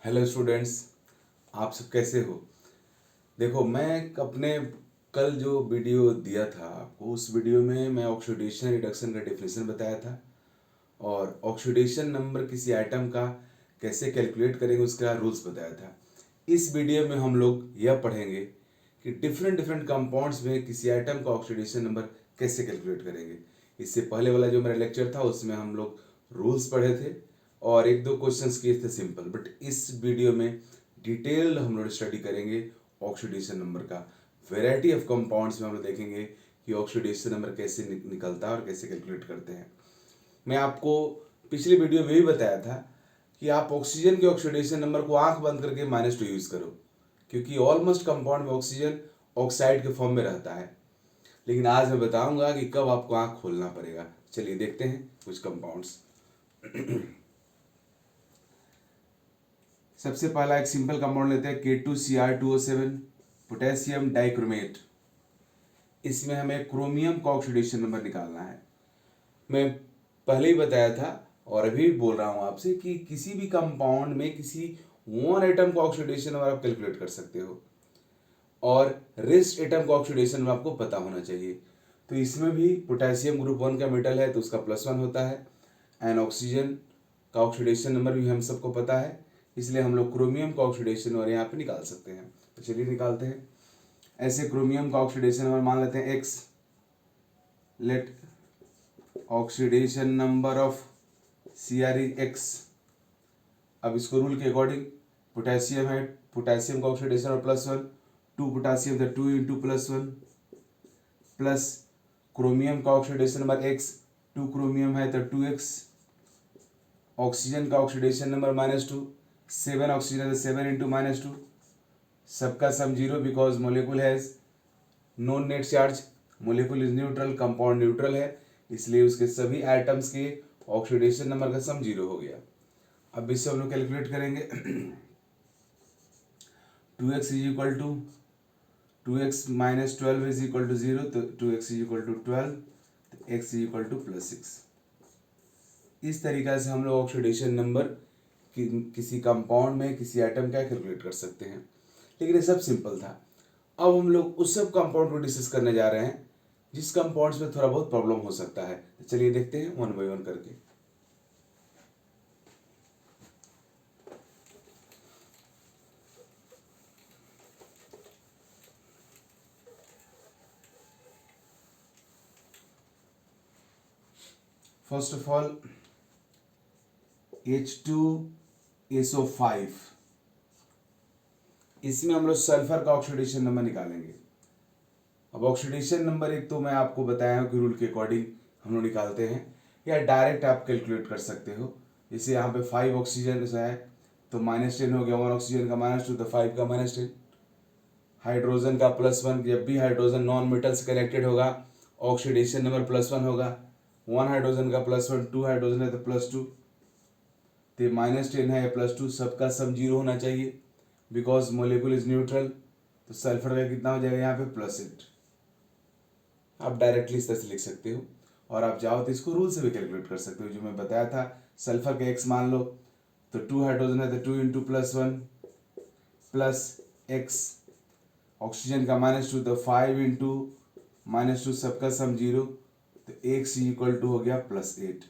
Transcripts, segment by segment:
Hello students, आप सब कैसे हो। देखो, मैं अपने कल जो वीडियो दिया था आपको, उस वीडियो में मैं ऑक्सीडेशन रिडक्शन का डेफिनेशन बताया था और ऑक्सीडेशन नंबर किसी आइटम का कैसे कैलकुलेट करेंगे उसका रूल्स बताया था। इस वीडियो में हम लोग यह पढ़ेंगे कि डिफरेंट डिफरेंट कंपाउंड्स में किसी आइटम का ऑक्सीडेशन नंबर कैसे कैलकुलेट करेंगे। इससे पहले वाला जो मेरा लेक्चर था उसमें हम लोग रूल्स पढ़े थे और एक दो क्वेश्चंस किए थे सिंपल, बट इस वीडियो में डिटेल हम लोग स्टडी करेंगे ऑक्सीडेशन नंबर का। वेराइटी ऑफ कंपाउंड्स में हम लोग देखेंगे कि ऑक्सीडेशन नंबर कैसे निकलता है और कैसे कैलकुलेट करते हैं। मैं आपको पिछले वीडियो में भी बताया था कि आप ऑक्सीजन के ऑक्सीडेशन नंबर को आंख बंद करके -2 यूज करो, क्योंकि ऑलमोस्ट कंपाउंड में ऑक्सीजन ऑक्साइड के फॉर्म में रहता है। लेकिन आज मैं बताऊंगा कि कब आपको आंख खोलना पड़ेगा। चलिए देखते हैं कुछ कंपाउंड्स। सबसे पहला एक सिंपल कंपाउंड लेते हैं K2Cr2O7 पोटेशियम डाइक्रोमेट। इसमें हमें क्रोमियम का ऑक्सीडेशन नंबर निकालना है। मैं पहले ही बताया था और अभी बोल रहा हूं आपसे कि किसी भी कंपाउंड में किसी वन एटम का ऑक्सीडेशन नंबर आप कैलकुलेट कर सकते हो और रेस्ट एटम का ऑक्सीडेशन नंबर आपको पता होना चाहिए। तो इसमें भी पोटेशियम ग्रुप 1 का मेटल है तो उसका +1 होता है एंड ऑक्सीजन का ऑक्सीडेशन नंबर भी हम सबको पता है, इसलिए हम लोग क्रोमियम का ऑक्सीडेशन नंबर यहाँ पे निकाल सकते हैं। तो चलिए निकालते हैं। ऐसे क्रोमियम का ऑक्सीडेशन नंबर मान लेते हैं X। Let oxidation number of Cr is X। अब इसको रूल के अकॉर्डिंग पोटेशियम है, पोटेशियम का ऑक्सीडेशन और +1, 2 पोटेशियम तो 2 इंटू +1 प्लस क्रोमियम का ऑक्सीडेशन नंबर X, 2 क्रोमियम है तो 2X। ऑक्सीजन का ऑक्सीडेशन नंबर -2, 7 ऑक्सीजन है 7 इंटू -2। सबका sum 0 because molecule has no net charge, molecule is neutral, compound neutral है, इसलिए उसके सभी एटम्स के ऑक्सीडेशन नंबर का सम 0 हो गया। अब इससे हम लोग कैलकुलेट करेंगे 2x is equal to 2x - 12 is equal to 0, तो 2x इज इक्वल टू 12, तो x इज इक्वल टू +6। इस तरीक़ा से हम लोग ऑक्सीडेशन नंबर किसी कंपाउंड में किसी एटम का कैलकुलेट कर सकते हैं। लेकिन ये सब सिंपल था। अब हम लोग उस सब कंपाउंड को डिस्कस करने जा रहे हैं जिस कंपाउंड्स में थोड़ा बहुत प्रॉब्लम हो सकता है। तो चलिए देखते हैं 1 बाय 1 करके। फर्स्ट ऑफ ऑल H2SO5, इसमें हम लोग सल्फर का ऑक्सीडेशन नंबर निकालेंगे। अब ऑक्सीडेशन नंबर एक तो मैं आपको बताया हूँ कि रूल के अकॉर्डिंग हम लोग निकालते हैं या डायरेक्ट आप कैलकुलेट कर सकते हो। जैसे यहाँ पे 5 ऑक्सीजन है तो -10 हो गया, 1 ऑक्सीजन का -2 तो 5 का -10। हाइड्रोजन का +1, जब भी हाइड्रोजन नॉन मेटल से कनेक्टेड होगा ऑक्सीडेशन नंबर +1 होगा। 1 हाइड्रोजन का +1, 2 हाइड्रोजन है तो +2, तो -10 है या +2, सबका सम 0 होना चाहिए बिकॉज मोलिकुल इज न्यूट्रल। तो सल्फर का कितना हो जाएगा यहाँ पे +8। आप डायरेक्टली इस तरह से लिख सकते हो और आप चाहो तो इसको रूल से भी कैलकुलेट कर सकते हो जो मैं बताया था। सल्फर का X मान लो तो 2 हाइड्रोजन है तो 2 इंटू +1 प्लस X। ऑक्सीजन का -2 तो 5 इंटू -2, सबका सम 0, तो X इक्वल टू हो गया +8।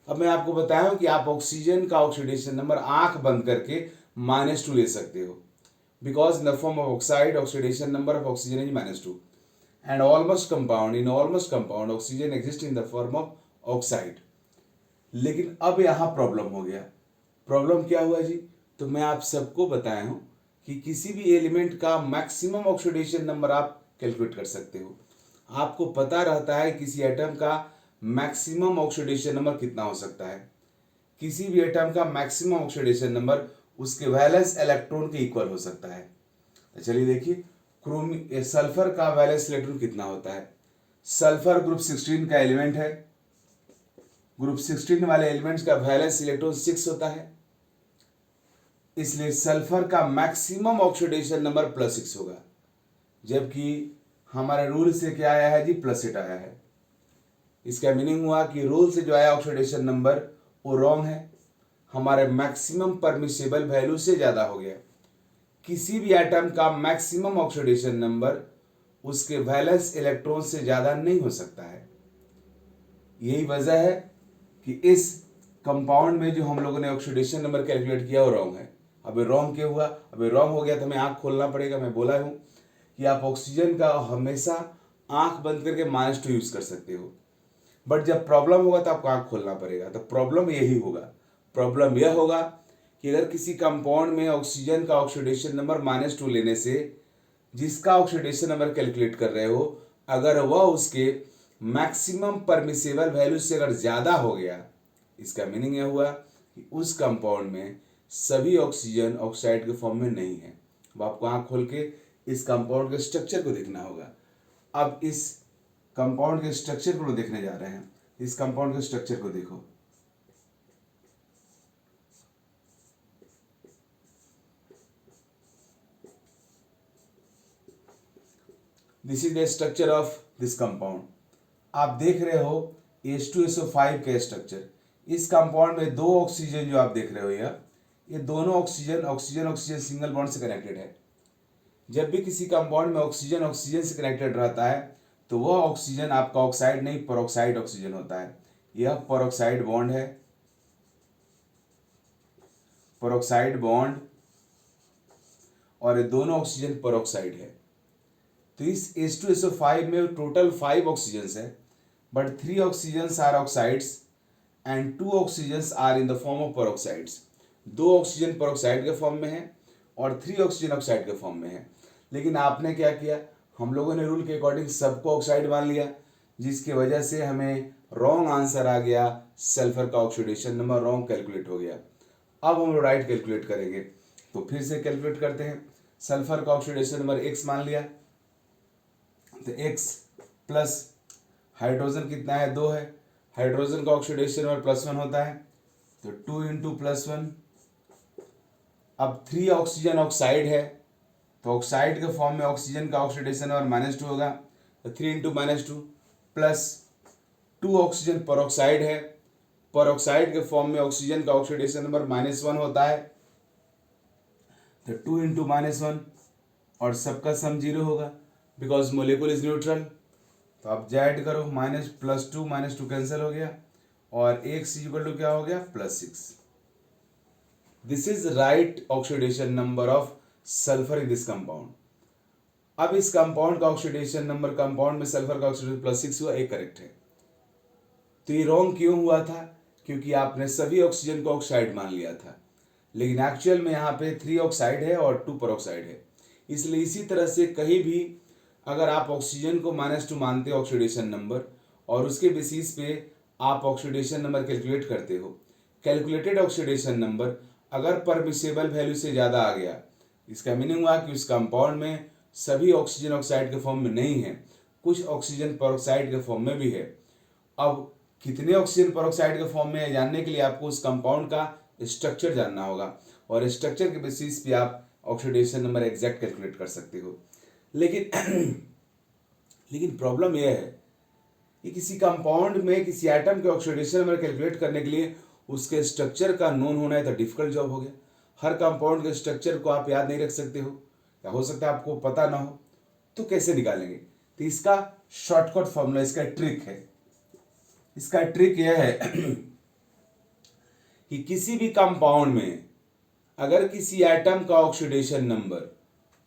अब मैं आपको बताया हूं कि आप ऑक्सीजन का ऑक्सीडेशन नंबर आंख बंद करके -2 ले सकते हो because in the form of oxide oxidation number of oxygen is -2 and almost compound oxygen exists in the form of oxide। लेकिन अब यहाँ प्रॉब्लम हो गया। प्रॉब्लम क्या हुआ जी? तो मैं आप सबको बताया हूँ कि किसी भी एलिमेंट का मैक्सिमम ऑक्सीडेशन नंबर आप कैलकुलेट कर सकते हो। आपको पता रहता है किसी एटम का मैक्सिमम ऑक्सीडेशन नंबर कितना हो सकता है। किसी भी एटम का मैक्सिमम ऑक्सीडेशन नंबर उसके वैलेंस इलेक्ट्रॉन के इक्वल हो सकता है। तो चलिए देखिए, सल्फर का वैलेंस इलेक्ट्रॉन कितना होता है। सल्फर ग्रुप 16 का एलिमेंट है। ग्रुप 16 वाले एलिमेंट्स का वैलेंस इलेक्ट्रॉन 6 होता है, इसलिए सल्फर का मैक्सिमम ऑक्सीडेशन नंबर +6 होगा। जबकि हमारे रूल से क्या आया है जी? +8 आया है। इसका मीनिंग हुआ कि रूल से जो आया ऑक्सीडेशन नंबर वो रॉन्ग है। हमारे मैक्सिमम परमिसेबल वैल्यू से ज़्यादा हो गया। किसी भी एटम का मैक्सिमम ऑक्सीडेशन नंबर उसके वैलेंस इलेक्ट्रॉन से ज़्यादा नहीं हो सकता है। यही वजह है कि इस कंपाउंड में जो हम लोगों ने ऑक्सीडेशन नंबर कैलकुलेट किया वो रॉन्ग है। अबे रॉन्ग क्यों हुआ? अबे रॉन्ग हो गया तो हमें आँख खोलना पड़ेगा। मैं बोला हूँ कि आप ऑक्सीजन का हमेशा आँख बंद करके -2 यूज़ कर सकते हो, बट जब प्रॉब्लम होगा तो आपको आँख खोलना पड़ेगा। तो प्रॉब्लम यही होगा। प्रॉब्लम यह होगा कि अगर किसी कंपाउंड में ऑक्सीजन का ऑक्सीडेशन नंबर -2 लेने से जिसका ऑक्सीडेशन नंबर कैलकुलेट कर रहे हो, अगर वह उसके मैक्सिमम परमिसेबल वैल्यू से अगर ज़्यादा हो गया, इसका मीनिंग यह हुआ कि उस कंपाउंड में सभी ऑक्सीजन ऑक्साइड के फॉर्म में नहीं है। अब आपको आँख खोल के इस कंपाउंड के स्ट्रक्चर को देखना होगा। अब इस कंपाउंड के स्ट्रक्चर को देखने जा रहे हैं। इस कंपाउंड के स्ट्रक्चर को देखो। This is the structure of this compound. आप देख रहे हो H2SO5 का स्ट्रक्चर। इस कंपाउंड में दो ऑक्सीजन जो आप देख रहे हो ये दोनों oxygen oxygen oxygen single bond से कनेक्टेड है। जब भी किसी कंपाउंड में ऑक्सीजन ऑक्सीजन से कनेक्टेड रहता है तो वह ऑक्सीजन आपका ऑक्साइड नहीं पेरोक्साइड ऑक्सीजन होता है। यह पेरोक्साइड बॉन्ड है, पेरोक्साइड बॉन्ड, और ये दोनों ऑक्सीजन पेरोक्साइड है। तो इस H2SO5 में टोटल 5 ऑक्सीजन है, but 3 oxygen are oxides and 2 oxygen are in the form of peroxides. 2 oxygen peroxide के फॉर्म में है और 3 ऑक्सीजन ऑक्साइड के फॉर्म में है। लेकिन आपने क्या किया, हम लोगों ने रूल के अकॉर्डिंग सबको ऑक्साइड मान लिया, जिसकी वजह से हमें रॉन्ग आंसर आ गया। सल्फर का ऑक्सीडेशन नंबर रॉन्ग कैलकुलेट हो गया। अब हम राइट कैलकुलेट करेंगे, तो फिर से कैलकुलेट करते हैं। सल्फर का ऑक्सीडेशन नंबर x मान लिया, तो x प्लस हाइड्रोजन कितना है, 2 है। हाइड्रोजन का ऑक्सीडेशन नंबर +1 होता है, तो 2 × +1। अब 3 ऑक्सीजन ऑक्साइड है, तो ऑक्साइड के फॉर्म में ऑक्सीजन का ऑक्सीडेशन नंबर -2 होगा, तो 3 × -2 प्लस 2 ऑक्सीजन पेरोक्साइड है। पेरोक्साइड के फॉर्म में ऑक्सीजन का ऑक्सीडेशन नंबर -1 होता है, तो 2 × -1, और सबका सम 0 होगा बिकॉज मोलिक्यूल इज न्यूट्रल। तो आप जेड करो, -+2 कैंसिल हो गया, और x = क्या हो गया, +6। This is right oxidation number of sulphur in this compound. अब इस कंपाउंड का ऑक्सीडेशन नंबर, कंपाउंड में सल्फर का ऑक्सीडेशन +6 हुआ, एक करेक्ट है। तो ये रॉन्ग क्यों हुआ था? क्योंकि आपने सभी ऑक्सीजन को ऑक्साइड मान लिया था, लेकिन एक्चुअल में यहाँ पे 3 ऑक्साइड है और 2 पेरोक्साइड है। इसलिए इसी तरह से कहीं भी अगर आप ऑक्सीजन को -2 मानते हो ऑक्सीडेशन नंबर, और उसके बेसिस पे आप ऑक्सीडेशन नंबर कैलकुलेट करते हो, कैलकुलेटेड ऑक्सीडेशन नंबर अगर परमिसेबल वैल्यू से ज़्यादा आ गया, इसका मीनिंग हुआ कि उस कंपाउंड में सभी ऑक्सीजन ऑक्साइड के फॉर्म में नहीं है, कुछ ऑक्सीजन पेरोक्साइड के फॉर्म में भी है। अब कितने ऑक्सीजन पेरोक्साइड के फॉर्म में है जानने के लिए आपको उस कंपाउंड का स्ट्रक्चर जानना होगा, और स्ट्रक्चर के बेसिस पे आप ऑक्सीडेशन नंबर एग्जैक्ट कैलकुलेट कर सकते हो। लेकिन प्रॉब्लम यह है कि किसी कंपाउंड में किसी एटम के ऑक्सीडेशन नंबर कैलकुलेट करने के लिए उसके स्ट्रक्चर का नोन होना है, तो डिफिकल्ट जॉब हो गया। हर कंपाउंड के स्ट्रक्चर को आप याद नहीं रख सकते हो, या हो सकता है आपको पता ना हो, तो कैसे निकालेंगे? तो इसका शॉर्टकट फॉर्मूला, इसका ट्रिक है। इसका ट्रिक यह है कि किसी भी कंपाउंड में अगर किसी एटम का ऑक्सीडेशन नंबर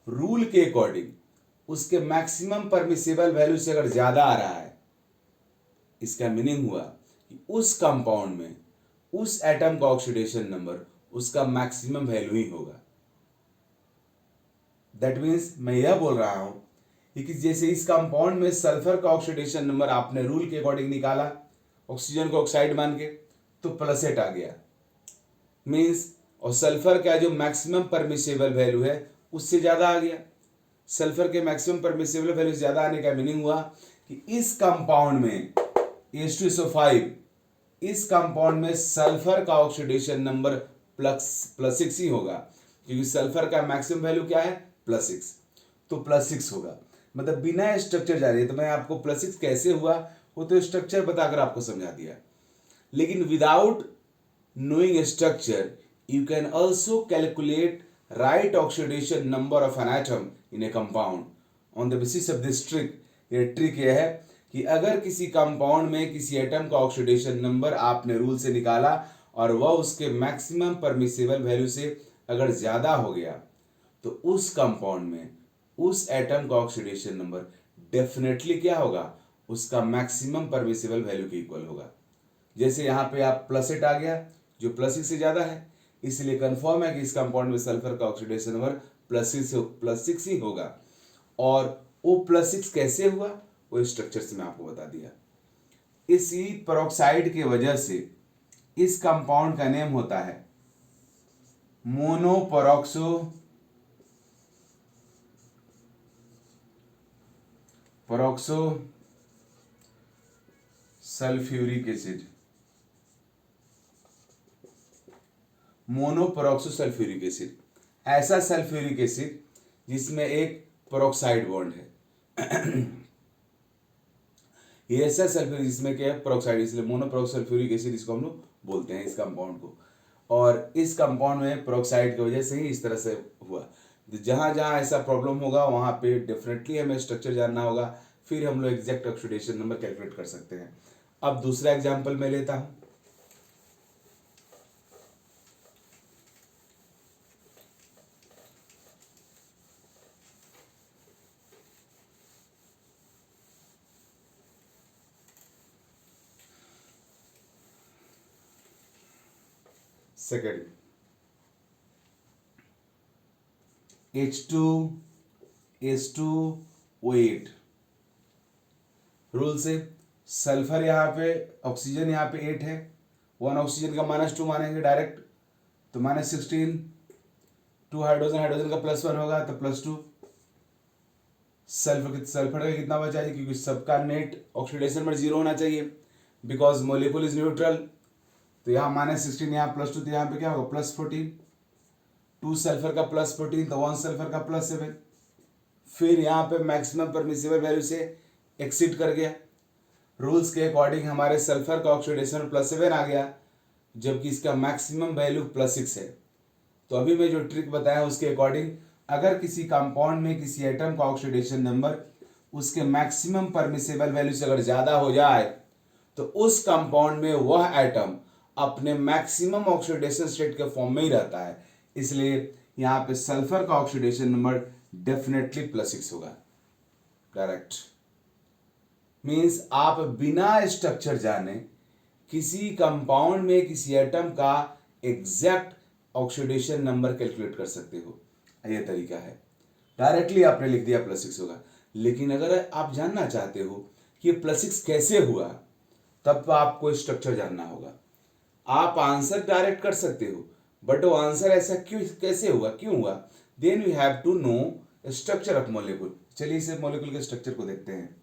रूल के अकॉर्डिंग उसके मैक्सिमम परमिसेबल वैल्यू से अगर ज्यादा आ रहा है, इसका मीनिंग हुआ कि उस कंपाउंड में उस एटम का ऑक्सीडेशन नंबर उसका मैक्सिमम वैल्यू ही होगा। दैट मीन्स मैं यह बोल रहा हूं कि जैसे इस कंपाउंड में सल्फर का ऑक्सीडेशन नंबर आपने रूल के अकॉर्डिंग निकाला, ऑक्सीजन को ऑक्साइड मान के, तो +8 आ गया मीन्स, और सल्फर का जो मैक्सिमम परमिसेबल वैल्यू है उससे ज़्यादा आ गया। सल्फर के मैक्सिमम परमिसेबल वैल्यू से ज़्यादा आने का मीनिंग हुआ कि इस कंपाउंड में H2SO5, इस कंपाउंड में सल्फर का ऑक्सीडेशन नंबर +6 ही होगा, क्योंकि सल्फर का मैक्सिमम वैल्यू क्या है, +6, तो +6 होगा। मतलब बिना स्ट्रक्चर जाने, तो मैं आपको +6 कैसे हुआ वो तो स्ट्रक्चर बताकर आपको समझा दिया, लेकिन without knowing structure, you can also calculate right oxidation number of an atom in a compound. On the basis of this trick, ये ट्रिक यह है कि अगर किसी कंपाउंड में किसी एटम का ऑक्सीडेशन नंबर आपने रूल से निकाला और वह उसके मैक्सिमम परमिसिबल वैल्यू से अगर ज़्यादा हो गया, तो उस कंपाउंड में उस एटम का ऑक्सीडेशन नंबर डेफिनेटली क्या होगा, उसका मैक्सिमम परमिसिबल वैल्यू के इक्वल होगा। जैसे यहाँ पे आप +8 आ गया, जो +6 से ज़्यादा है, इसलिए कंफर्म है कि इस कंपाउंड में सल्फर का ऑक्सीडेशन नंबर +6 ही होगा। और वो +6 कैसे हुआ, वो स्ट्रक्चर से मैं आपको बता दिया। इसी पेरोक्साइड की वजह से इस कंपाउंड का नेम होता है peroxo sulphuric acid, मोनोपेरोक्सो sulphuric acid. ऐसा सल्फ्यूरिक एसिड जिसमें एक पेरोक्साइड बॉन्ड है। ये ऐसा सल्फ्यूरिक जिसमें क्या है, पेरोक्साइड, इसलिए मोनोपेरोक्सो सल्फ्यूरिक एसिड इसको हम लोग बोलते हैं इस कंपाउंड को। और इस कंपाउंड में पेरोक्साइड की वजह से ही इस तरह से हुआ। जहाँ जहाँ ऐसा प्रॉब्लम होगा वहाँ पे डेफिनेटली हमें स्ट्रक्चर जानना होगा, फिर हम लोग एग्जैक्ट ऑक्सीडेशन नंबर कैलकुलेट कर सकते हैं। अब दूसरा एग्जाम्पल मैं लेता हूँ। सेकेंड, H2S2O8 रूल से सल्फर यहाँ पे, ऑक्सीजन यहाँ पे 8 है, 1 ऑक्सीजन का -2 मानेंगे डायरेक्ट, तो -16, 2 हाइड्रोजन, हाइड्रोजन का +1 होगा तो +2। सल्फर का कितना बचा है, क्योंकि सबका नेट ऑक्सीडेशन नंबर 0 होना चाहिए, बिकॉज मोलिकुल इज न्यूट्रल। तो यहाँ -16, यहाँ +2, तो यहाँ पे क्या होगा +14, 2 सल्फर का +14, तो 1 सल्फर का +7। फिर यहाँ पे मैक्सिमम परमिसिबल वैल्यू से एक्सीड कर गया। रूल्स के अकॉर्डिंग हमारे सल्फर का ऑक्सीडेशन +7 आ गया, जबकि इसका मैक्सिमम वैल्यू +6 है। तो अभी मैं जो ट्रिक बताया उसके अकॉर्डिंग, अगर किसी कंपाउंड में किसी एटम का ऑक्सीडेशन नंबर उसके मैक्सिमम परमिसिबल वैल्यू से अगर ज़्यादा हो जाए, तो उस कंपाउंड में वह एटम अपने मैक्सिमम ऑक्सीडेशन स्टेट के फॉर्म में ही रहता है। इसलिए यहाँ पे सल्फर का ऑक्सीडेशन नंबर डेफिनेटली +6 होगा। डायरेक्ट मीन्स आप बिना स्ट्रक्चर जाने किसी कंपाउंड में किसी एटम का एग्जैक्ट ऑक्सीडेशन नंबर कैलकुलेट कर सकते हो। यह तरीका है। डायरेक्टली आपने लिख दिया +6 होगा, लेकिन अगर आप जानना चाहते हो कि +6 कैसे हुआ, तब तो आपको स्ट्रक्चर जानना होगा। आप आंसर डायरेक्ट कर सकते हो, बट वो आंसर ऐसा क्यों, कैसे हुआ, क्यों हुआ, then you have to know structure of molecule. चलिए इसे मॉलिक्यूल के स्ट्रक्चर को देखते हैं।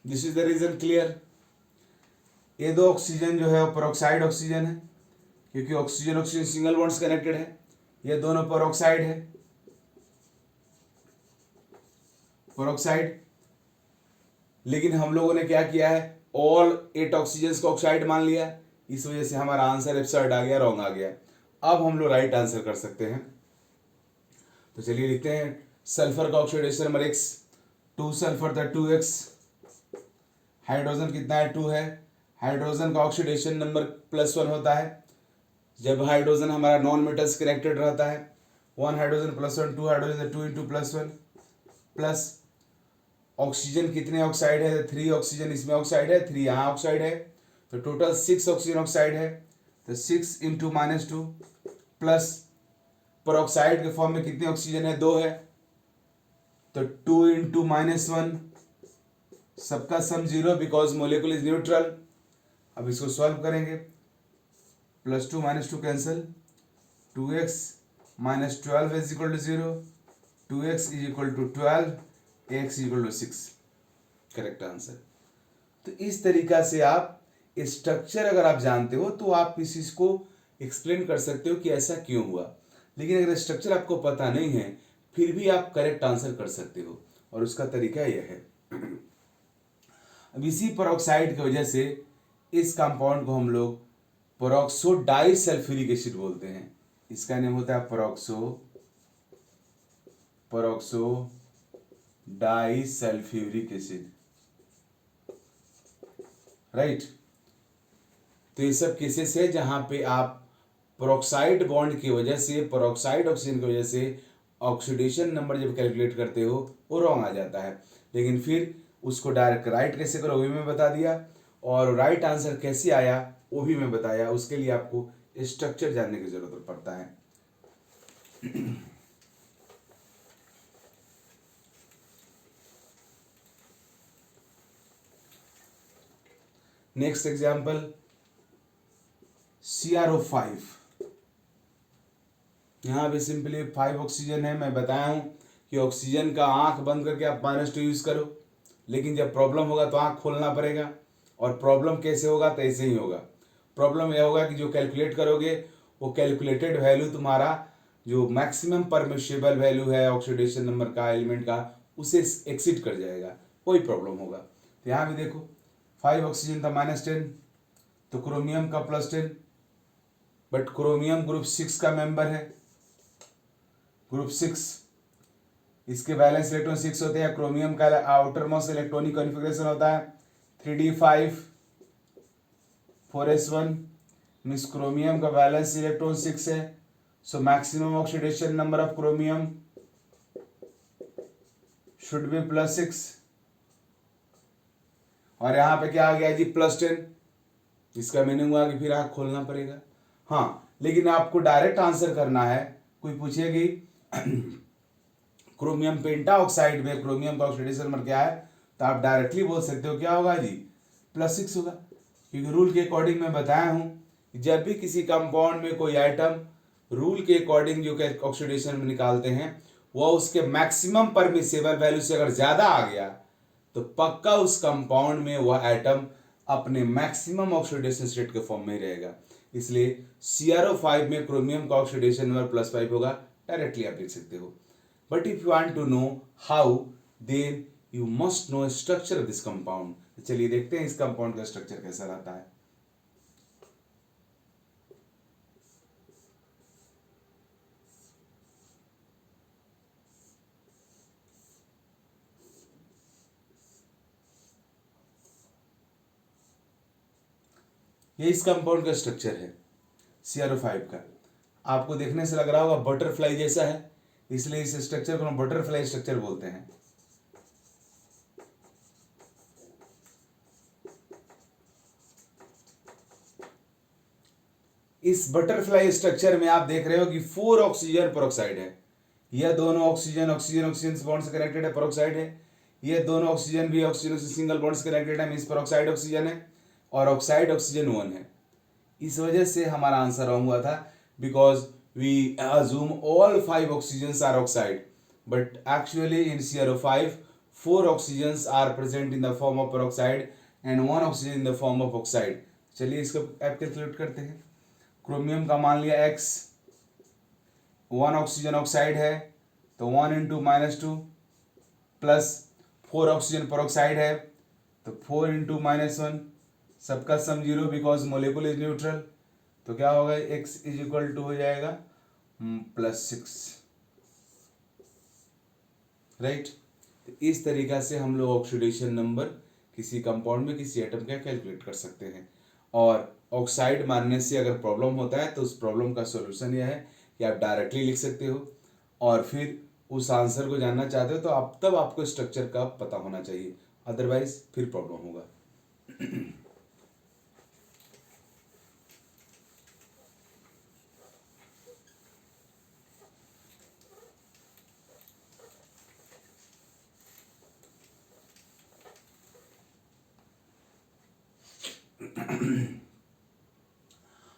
This is the reason, clear. ये 2 ऑक्सीजन जो है वो पेरोक्साइड ऑक्सीजन है, क्योंकि oxygen oxygen single bonds connected है। ये दोनों पेरोक्साइड है, पेरोक्साइड। लेकिन हम लोगों ने क्या किया है, ऑल 8 ऑक्सीजन को ऑक्साइड मान लिया, इस वजह से हमारा आंसर एब्सर्ड आ गया, रॉन्ग आ गया। अब हम लोग राइट आंसर कर सकते हैं। तो चलिए लिखते हैं, सल्फर का ऑक्सीडेशन नंबर X, 2 सल्फर था 2X, हाइड्रोजन कितना है 2 है, हाइड्रोजन का ऑक्सीडेशन नंबर +1 होता है जब हाइड्रोजन हमारा नॉन मेटल्स कनेक्टेड रहता है। 1 हाइड्रोजन +1, 2 हाइड्रोजन, 2 × +1 प्लस ऑक्सीजन कितने ऑक्साइड है, 3 ऑक्सीजन इसमें ऑक्साइड है, 3 यहाँ ऑक्साइड है, तो टोटल 6 ऑक्सीजन ऑक्साइड है, तो 6 × -2 प्लस पेरोक्साइड के फॉर्म में कितने ऑक्सीजन है, 2 है, तो 2 × -1, सबका sum 0 because molecule is neutral. अब इसको सॉल्व करेंगे, +2 -2 cancel, 2x - 12 is equal to 0, 2x is equal to 12, x is equal to 6, correct answer. तो इस तरीका से आप स्ट्रक्चर अगर आप जानते हो तो आप इस चीज को एक्सप्लेन कर सकते हो कि ऐसा क्यों हुआ। लेकिन अगर स्ट्रक्चर आपको पता नहीं है फिर भी आप करेक्ट आंसर कर सकते हो, और उसका तरीका यह है। अब इसी पेरोक्साइड की वजह से इस कंपाउंड को हम लोग पेरोक्सो डाई सल्फ्यूरिक एसिड बोलते हैं। इसका नेम होता है peroxo die sulphuric acid, right. तो ये सब केसेस है जहां पे आप पेरोक्साइड बॉन्ड की वजह से, पेरोक्साइड ऑक्सीजन की वजह से ऑक्सीडेशन नंबर जब कैलकुलेट करते हो वो रॉन्ग आ जाता है। लेकिन फिर उसको डायरेक्ट राइट कैसे करो वो भी मैं बता दिया, और राइट आंसर कैसे आया वो भी मैं बताया। उसके लिए आपको स्ट्रक्चर जानने की जरूरत पड़ता है। Next example CrO5। यहाँ पे सिंपली 5 ऑक्सीजन है। मैं बताया हूँ कि ऑक्सीजन का आंख बंद करके आप -2 यूज करो, लेकिन जब प्रॉब्लम होगा तो आंख खोलना पड़ेगा। और प्रॉब्लम कैसे होगा तो ऐसे ही होगा। प्रॉब्लम यह होगा कि जो कैलकुलेट करोगे वो कैलकुलेटेड वैल्यू तुम्हारा जो मैक्सिमम परमिशिबल वैल्यू है ऑक्सीडेशन नंबर का एलिमेंट का उसे एक्सीड कर जाएगा, कोई प्रॉब्लम होगा। तो यहाँ भी देखो 5 ऑक्सीजन था -10, तो क्रोमियम का +10, बट क्रोमियम ग्रुप 6 का मेंबर है। ग्रुप 6 इसके वैलेंस इलेक्ट्रॉन 6 होते हैं। क्रोमियम का आउटर मोस्ट इलेक्ट्रॉनिक कॉन्फ़िगरेशन होता है 3d5 4s1, मीन्स क्रोमियम का वैलेंस इलेक्ट्रॉन 6 है। So maximum oxidation number of chromium should be +6, और यहाँ पे क्या आ गया जी +10। इसका मीनिंग हुआ कि फिर आँख खोलना पड़ेगा। हाँ, लेकिन आपको डायरेक्ट आंसर करना है। कोई पूछेगी क्रोमियम पेंटा ऑक्साइड में क्रोमियम का ऑक्सीडेशन नंबर क्या है, तो आप डायरेक्टली बोल सकते हो क्या होगा जी +6 होगा। क्योंकि रूल के अकॉर्डिंग मैं बताया हूँ कि जब भी किसी कंपाउंड में कोई आइटम रूल के अकॉर्डिंग जो ऑक्सीडेशन में निकालते हैं वह उसके मैक्सिमम परमिसेबल वैल्यू से अगर ज़्यादा आ गया तो पक्का उस कंपाउंड में वह आइटम अपने मैक्सिमम ऑक्सीडेशन स्टेट के फॉर्म में रहेगा। इसलिए CrO5 में क्रोमियम का ऑक्सीडेशन नंबर +5 होगा, डायरेक्टली आप लिख सकते हो। But if you want to know how, then you must know structure of this compound. चलिए देखते हैं इस कंपाउंड का स्ट्रक्चर कैसा रहता है। ये इस कंपाउंड का स्ट्रक्चर है CrO5 का। आपको देखने से लग रहा होगा बटरफ्लाई जैसा है, इसलिए इस स्ट्रक्चर को हम बटरफ्लाई स्ट्रक्चर बोलते हैं। इस बटरफ्लाई स्ट्रक्चर में आप देख रहे हो कि 4 ऑक्सीजन पेरोक्साइड है। यह दोनों ऑक्सीजन ऑक्सीजन ऑक्सीजन बॉन्ड से कनेक्टेड है, पेरोक्साइड है। ये दोनों ऑक्सीजन भी ऑक्सीजन से सिंगल बॉन्ड से कनेक्टेड है, मींस पेरोक्साइड ऑक्सीजन है, और ऑक्साइड ऑक्सीजन 1 है। इस वजह से हमारा आंसर रॉन्ग हुआ था, because we assume all 5 oxygen are oxide, but actually in CrO5 4 oxygen are present in the form of peroxide and 1 oxygen in the form of oxide. चलिए इसको ऐप कैलकुलेट करते हैं। क्रोमियम का मान लिया X, 1 oxygen oxide है तो 1 into -2 plus 4 oxygen peroxide है तो 4 इंटू -1, सबका sum 0 because molecule is neutral. तो क्या होगा X इज इक्वल टू हो जाएगा +6, राइट। तो इस तरीका से हम लोग ऑक्सीडेशन नंबर किसी कंपाउंड में किसी एटम का कैलकुलेट कर सकते हैं। और ऑक्साइड मानने से अगर प्रॉब्लम होता है तो उस प्रॉब्लम का सॉल्यूशन यह है कि आप डायरेक्टली लिख सकते हो, और फिर उस आंसर को जानना चाहते हो तो आप तब आपको स्ट्रक्चर का पता होना चाहिए, अदरवाइज फिर प्रॉब्लम होगा।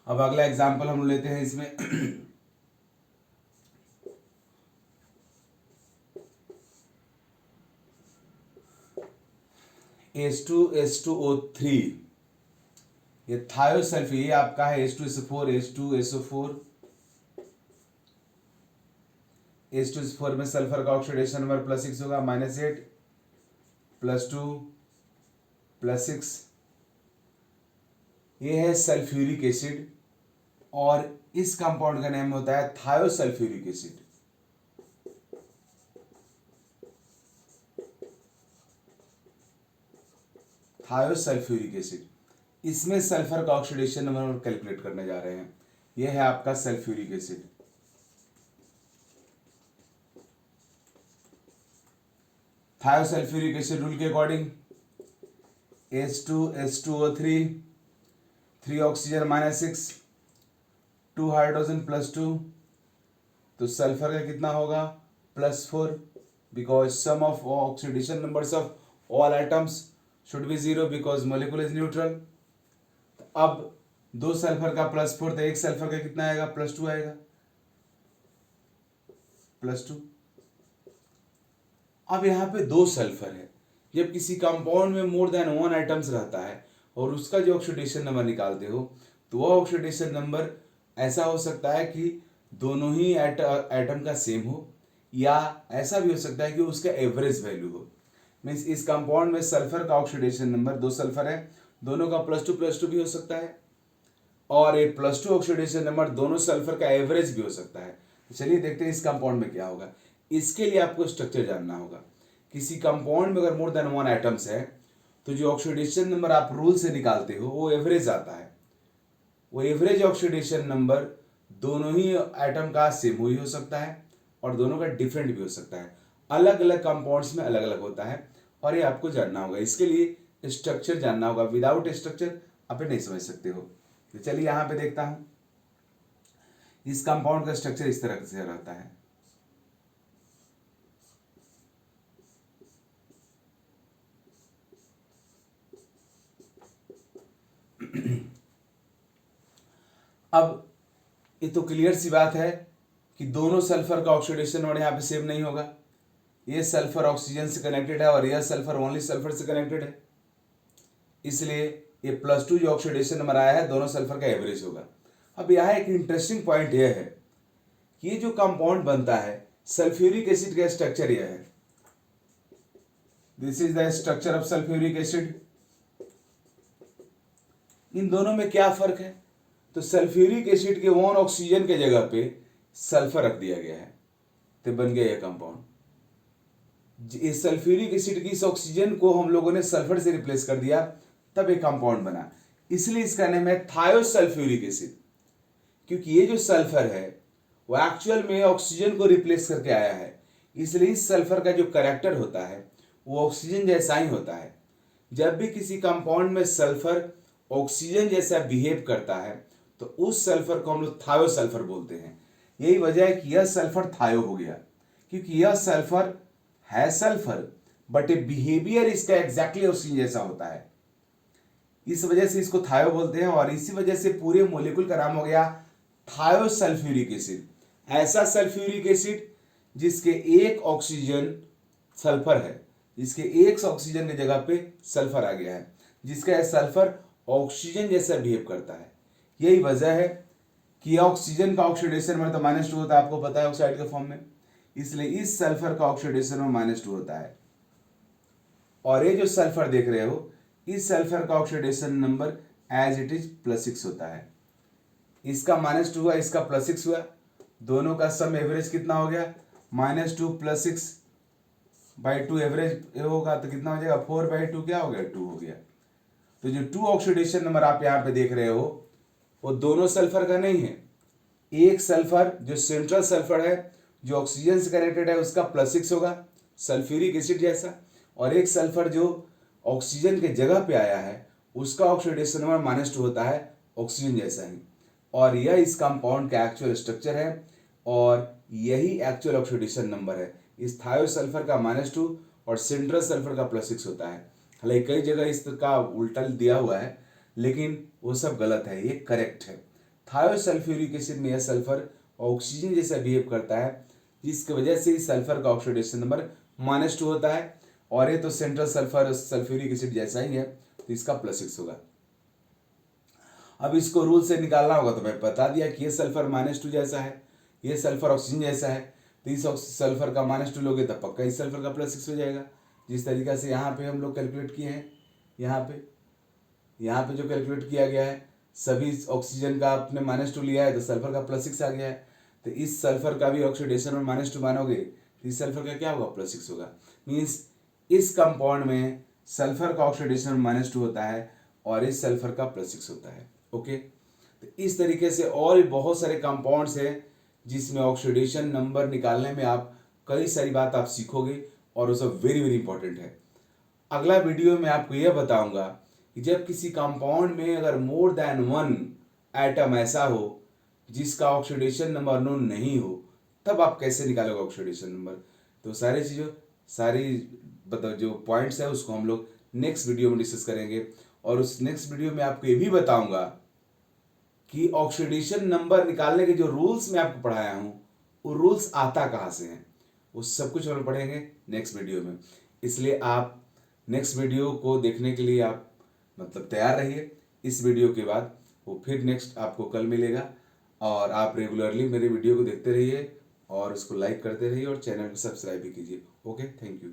अब अगला एग्जाम्पल हम लेते हैं इसमें H2SO3 ये थायोसल्फ्यूरिक, ये आपका है H2SO4, H2SO4, H2SO4 में सल्फर का ऑक्सीडेशन नंबर +6 होगा, -8 +2 +6। ये है सल्फ्यूरिक एसिड और इस कंपाउंड का नेम होता है थायोसल्फ्यूरिक एसिड। थायोसल्फ्यूरिक एसिड, इसमें सल्फर का ऑक्सीडेशन नंबर कैलकुलेट करने जा रहे हैं। यह है आपका sulphuric acid. Thiosulphuric acid rule के अकॉर्डिंग H2H2O3, 3 ऑक्सीजन -6, 2 हाइड्रोजन +2, तो सल्फर का कितना होगा +4, because sum of oxidation numbers of all atoms should be 0 because molecule is neutral. अब 2 सल्फर का +4, तो 1 सल्फर का कितना आएगा +2 आएगा, +2। अब यहाँ पे 2 सल्फर है। जब किसी कंपाउंड में मोर देन 1 एटम्स रहता है और उसका जो ऑक्सीडेशन नंबर निकालते हो, तो वह ऑक्सीडेशन नंबर ऐसा हो सकता है कि दोनों ही एटम का सेम हो, या ऐसा भी हो सकता है कि उसका एवरेज वैल्यू हो। मीन्स इस कंपाउंड में सल्फर का ऑक्सीडेशन नंबर 2 सल्फर है, दोनों का +2 भी हो सकता है, और ये +2 ऑक्सीडेशन नंबर दोनों सल्फर का एवरेज भी हो सकता है। तो चलिए देखते हैं इस कंपाउंड में क्या होगा। इसके लिए आपको स्ट्रक्चर जानना होगा। किसी कंपाउंड में अगर मोर देन 1 एटम्स है, तो जो ऑक्सीडेशन नंबर आप रूल से निकालते हो वो एवरेज आता है। वो एवरेज ऑक्सीडेशन नंबर दोनों ही एटम का सेम ही हो सकता है और दोनों का डिफरेंट भी हो सकता है। अलग अलग कंपाउंड्स में अलग अलग होता है और ये आपको जानना होगा। इसके लिए स्ट्रक्चर जानना होगा, विदाउट स्ट्रक्चर आप नहीं समझ सकते हो। तो चलिए यहाँ पे देखता हूँ, इस कंपाउंड का स्ट्रक्चर इस तरह से रहता है। अब ये तो क्लियर सी बात है कि दोनों सल्फर का ऑक्सीडेशन नंबर यहाँ पे सेम नहीं होगा। ये सल्फर ऑक्सीजन से कनेक्टेड है और यह सल्फर ओनली सल्फर से कनेक्टेड है, इसलिए ये +2 जो ऑक्सीडेशन नंबर आया है दोनों सल्फर का एवरेज होगा। अब यहाँ एक इंटरेस्टिंग पॉइंट यह है कि ये जो कंपाउंड बनता है सल्फ्यूरिक एसिड का स्ट्रक्चर यह है। This is the structure of sulphuric acid. इन दोनों में क्या फर्क है? तो सल्फ्यूरिक एसिड के 1 ऑक्सीजन के जगह पे सल्फर रख दिया गया है, तो बन गया यह कंपाउंड। इस सल्फ्यूरिक एसिड की इस ऑक्सीजन को हम लोगों ने सल्फर से रिप्लेस कर दिया, तब एक कंपाउंड बना। इसलिए इसका नाम है थायोसल्फ्यूरिक एसिड, क्योंकि ये जो सल्फर है वो एक्चुअल में ऑक्सीजन को रिप्लेस करके आया है। इसलिए इस सल्फर का जो कैरेक्टर होता है वो ऑक्सीजन जैसा ही होता है। जब भी किसी कंपाउंड में सल्फर ऑक्सीजन जैसा बिहेव करता है तो उस सल्फर को हम लोग थायोसल्फर बोलते हैं। यही वजह है कि यह सल्फर थायो हो गया, क्योंकि यह सल्फर है सल्फर बट ए बिहेवियर इसका एग्जैक्टली ऑक्सीजन जैसा होता है। इस वजह से इसको थायो बोलते हैं और इसी वजह से पूरे मोलिक्यूल का नाम हो गया थायोसल्फ्यूरिक एसिड। ऐसा सल्फ्यूरिक एसिड जिसके एक ऑक्सीजन सल्फर है, जिसके एक ऑक्सीजन की जगह पे सल्फर आ गया है, जिसका सल्फर ऑक्सीजन जैसा बिहेव करता है। यही वजह है कि ऑक्सीजन का ऑक्सीडेशन मतलब -2 होता है, आपको पता है ऑक्साइड के फॉर्म में, इसलिए इस सल्फर का ऑक्सीडेशन में -2 होता है। और ये जो सल्फर देख रहे हो, इस सल्फर का oxidation number as it is +6 होता है। इसका -2 हुआ, इसका +6 हुआ, दोनों का सम एवरेज कितना हो गया -2 + 6/2 एवरेज होगा तो कितना हो जाएगा 4/2 क्या हो गया 2 हो गया। तो जो 2 ऑक्सीडेशन नंबर आप यहाँ पे देख रहे हो वो दोनों सल्फर का नहीं है। एक सल्फर जो सेंट्रल सल्फर है जो ऑक्सीजन से कनेक्टेड है उसका +6 होगा सल्फ्यूरिक एसिड जैसा, और एक सल्फर जो ऑक्सीजन के जगह पे आया है उसका ऑक्सीडेशन नंबर -2 होता है ऑक्सीजन जैसा ही। और यह इस कंपाउंड का एक्चुअल स्ट्रक्चर है और यही एक्चुअल ऑक्सीडेशन नंबर है। इस थायोसल्फर का -2 और सेंट्रल सल्फर का +6 होता है। हालांकि कई जगह इसका उल्टा दिया हुआ है लेकिन वो सब गलत है, ये करेक्ट है। थायोसल्फ्यूरिक एसिड में यह सल्फर ऑक्सीजन जैसा बिहेव करता है, जिसकी वजह से इस सल्फर का ऑक्सीडेशन नंबर -2 होता है, और ये तो सेंट्रल सल्फर सल्फ्यूरिक एसिड जैसा ही है तो इसका +6 होगा। अब इसको रूल से निकालना होगा, तो मैं बता दिया कि ये सल्फर -2 जैसा है, ये सल्फर ऑक्सीजन जैसा है, तो इस सल्फर का -2 लोगे तब पक्का इस सल्फर का +6 हो जाएगा। जिस तरीका से यहाँ पे हम लोग कैलकुलेट किए हैं, यहाँ पे जो कैलकुलेट किया गया है, सभी ऑक्सीजन का आपने -2 लिया है तो सल्फर का +6 आ गया है, तो इस सल्फर का भी ऑक्सीडेशन में -2 मानोगे तो इस सल्फर का क्या होगा, +6 होगा। मीन्स इस कंपाउंड में सल्फर का ऑक्सीडेशन -2 होता है और इस सल्फर का +6 होता है। ओके, तो इस तरीके से और भी बहुत सारे कंपाउंड्स हैं जिसमें ऑक्सीडेशन नंबर निकालने में आप कई सारी बात आप सीखोगे और वो सब वेरी वेरी इंपॉर्टेंट है। अगला वीडियो में आपको यह बताऊंगा कि जब किसी कंपाउंड में अगर मोर देन 1 एटम ऐसा हो जिसका ऑक्सीडेशन नंबर अननोन नहीं हो, तब आप कैसे निकालोगे ऑक्सीडेशन नंबर। तो सारी मतलब जो पॉइंट्स है उसको हम लोग नेक्स्ट वीडियो में डिस्कस करेंगे, और उस नेक्स्ट वीडियो में आपको ये भी बताऊंगा कि ऑक्सीडेशन नंबर निकालने के जो रूल्स मैं आपको पढ़ाया हूँ वो रूल्स आता कहाँ से हैं, वो सब कुछ हम पढ़ेंगे नेक्स्ट वीडियो में। इसलिए आप नेक्स्ट वीडियो को देखने के लिए आप मतलब तैयार रहिए। इस वीडियो के बाद वो फिर नेक्स्ट आपको कल मिलेगा, और आप रेगुलरली मेरे वीडियो को देखते रहिए और उसको लाइक करते रहिए और चैनल को सब्सक्राइब भी कीजिए। Okay, thank you.